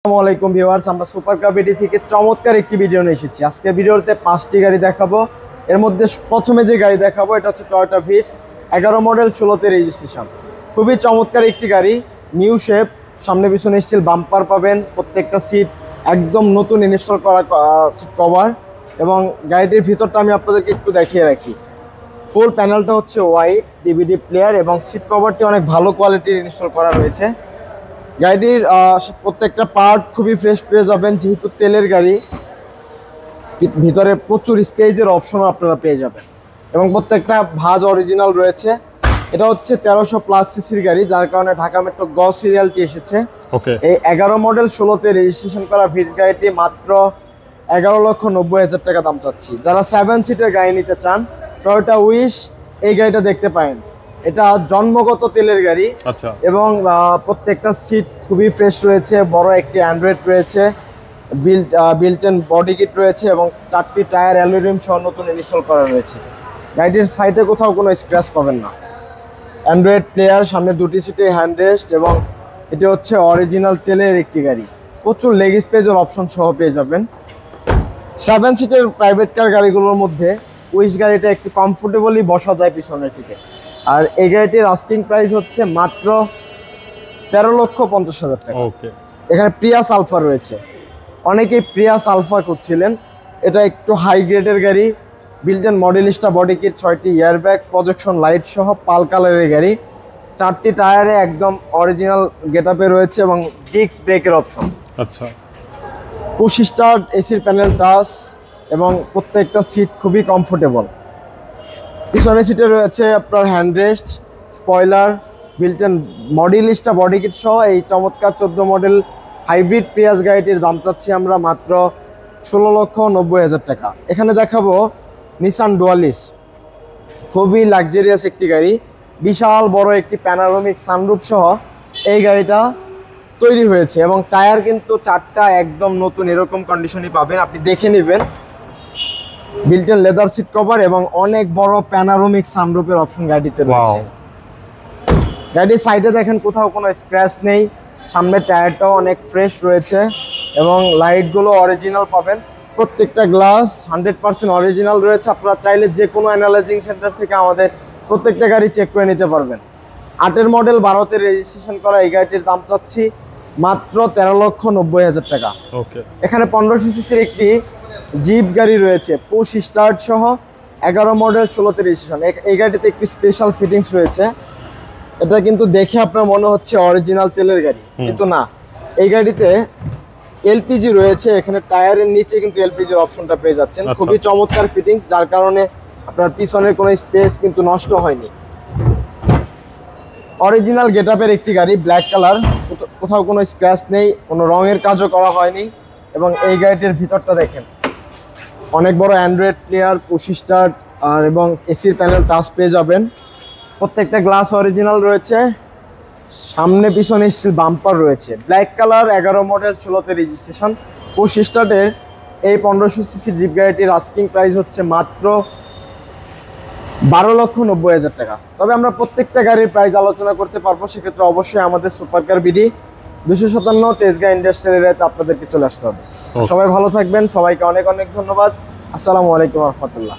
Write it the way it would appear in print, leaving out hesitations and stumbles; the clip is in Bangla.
আসসালামু আলাইকুম ভিউয়ার্স, আমরা সুপার কার বিডি থেকে চমৎকার একটি ভিডিও নিয়ে এসেছি। আজকে ভিডিওতে 5টি গাড়ি দেখাবো। এর মধ্যে প্রথমে যে গাড়ি দেখাবো এটা হচ্ছে টয়োটা ভিটস 11 মডেল 16তে রেজিস্ট্রেশন। খুবই চমৎকার একটি গাড়ি, নিউ শেপ, সামনে পিছনে স্টিল বাম্পার পাবেন, প্রত্যেকটা সিট একদম নতুন ইনস্টল করা সিট কভার, এবং গাড়িটির ভিতরটা আমি আপনাদেরকে একটু দেখিয়ে রাখি। ফুল প্যানেলটা হচ্ছে হোয়াইট, ডিভিডি প্লেয়ার এবং সিট কভারটি অনেক ভালো কোয়ালিটির ইনস্টল করা রয়েছে। গাড়িটির প্রত্যেকটা পার্ট খুবই ফ্রেশ পেয়ে যাবেন, যেহেতু তেলের গাড়ি ভিতরে প্রচুর স্পেসের অপশনও আপনারা পেয়ে যাবেন, এবং প্রত্যেকটা ভাঁজ অরিজিনাল রয়েছে। এটা হচ্ছে 1300+ সিসির গাড়ি, যার কারণে ঢাকা মেট্রো গ সিরিয়ালটি এসেছে। এই 11 মডেল 16তে রেজিস্ট্রেশন করা ভিটস গাড়িটি মাত্র 11,90,000 টাকা দাম চাচ্ছি। যারা 7 সিটের গাড়ি নিতে চান, টয়োটা উইশ এই গাড়িটা দেখতে পারেন। এটা জন্মগত তেলের গাড়ি এবং প্রত্যেকটা সিট খুবই ফ্রেশ রয়েছে, বড় একটি অ্যান্ড্রয়েড রয়েছে, বিল্ট ইন বডি কিট রয়েছে, এবং 4টি টায়ার অ্যালুমিনিয়াম সহ নতুন ইনস্টল করা রয়েছে। গাড়িটির সাইডে কোথাও কোনো স্ক্র্যাচ পাবেন না। অ্যান্ড্রয়েড প্লেয়ার, সামনে 2টি সিটে হ্যান্ড রেস্ট, এবং এটি হচ্ছে অরিজিনাল তেলের একটি গাড়ি। প্রচুর লেগ স্পেসের অপশন সহ পেয়ে যাবেন। 7 সিটের প্রাইভেট কার গাড়িগুলোর মধ্যে উইশ গাড়িটা একটু কমফোর্টেবলি বসা যায় পিছনের সিটে। আর এই গাড়িটির আস্কিং প্রাইস হচ্ছে মাত্র 13,50,000 টাকা। এখানে প্রিয়াস আলফা রয়েছে, অনেকেই প্রিয়াস আলফা করছিলেন। এটা একটু হাই গ্রেডের গাড়ি, built in Modellista body kit, 6টি এয়ারব্যাগ, প্রজেকশন লাইট সহ পাল কালারের গাড়ি। 4টি টায়ারে একদম অরিজিনাল গেটআপে রয়েছে, এবং ডিস্ক ব্রেকের অপশন। পুশ স্টার্ট, এসির প্যানেল টাচ, এবং প্রত্যেকটা সিট খুবই কমফোর্টেবল। পিছনের সিটে রয়েছে আপনার hand rest, spoiler, built in Modellista body kit সহ এই চমৎকার 14 মডেল হাইব্রিড প্রিয়াস গাড়িটির দাম চাচ্ছি আমরা মাত্র 16,90,000 টাকা। এখানে দেখাবো নিসান ডুয়ালিস, খুবই লাক্সারিয়াস একটি গাড়ি, বিশাল বড় একটি প্যানোরামিক সানরুফ সহ এই গাড়িটা তৈরি হয়েছে, এবং টায়ার কিন্তু 4টা একদম নতুন এরকম কন্ডিশনই পাবেন, আপনি দেখে নেবেন। Built in leather seat cover এবং অনেক বড় প্যানোরামিক সানরুফের অপশন গাড়িতে রয়েছে। গাড়ির সাইডে দেখেন কোথাও কোনো স্ক্র্যাচ নেই, সামনের টায়ারটাও অনেক ফ্রেশ রয়েছে, এবং লাইটগুলো অরিজিনাল পাবেন। প্রত্যেকটা গ্লাস 100% অরিজিনাল রয়েছে। আপনারা চাইলে যে কোনো অ্যানালাইজিং সেন্টার থেকে আমাদের প্রত্যেকটা গাড়ি চেক করে নিতে পারবেন। 8 মডেল 12তে রেজিস্ট্রেশন করা এই গাড়িটির দাম চাচ্ছি মাত্র 13,90,000 টাকা। এখানে 1500 সিসির একটি জিপ গাড়ি রয়েছে, পুশ স্টার্ট সহ 11 মডেল 16তে রেজিস্ট্রেশন। এই গাড়িতে একটি স্পেশাল ফিটিংস রয়েছে। এটা কিন্তু দেখে আপনার মনে হচ্ছে অরিজিনাল তেলের গাড়ি, কিন্তু না। এই গাড়িতে এলপিজি রয়েছে, এখানে টায়ারের নিচে কিন্তু এলপিজির অপশনটা পেয়ে যাচ্ছেন। খুবই চমৎকার ফিটিংস, যার কারণে আপনার পিছনের কোনো স্পেস কিন্তু নষ্ট হয়নি। অরিজিনাল গেটআপের একটি গাড়ি, ব্ল্যাক কালার, কোথাও কোনো স্ক্র্যাচ নেই, কোনো রঙের কাজও করা হয়নি। এবং এই গাড়িটির ভিতরটা দেখেন, অনেক বড় অ্যান্ড্রয়েড প্লেয়ার, পুশ স্টার্ট, আর এবং এসির প্যানেল টাচ পেয়ে যাবেন। প্রত্যেকটা গ্লাস অরিজিনাল রয়েছে, সামনে পিছনে স্টিল বাম্পার রয়েছে। ব্ল্যাক কালার, 11 মডেল 16তে রেজিস্ট্রেশন। পুশ স্টার্টের এই 1500 সিসির জিপ গাড়িটির আস্কিং প্রাইস হচ্ছে মাত্র 12,90,000 টাকা। তবে আমরা প্রত্যেকটা গাড়ির প্রাইস আলোচনা করতে পারবো, সেক্ষেত্রে অবশ্যই আমাদের super car BD 257 Tejgaon industrial এরিয়াতে আপনাদেরকে চলে আসতে হবে। সবাই ভালো থাকবেন, সবাইকে অনেক অনেক ধন্যবাদ। আসসালামু আলাইকুম রহমতুল্লাহ।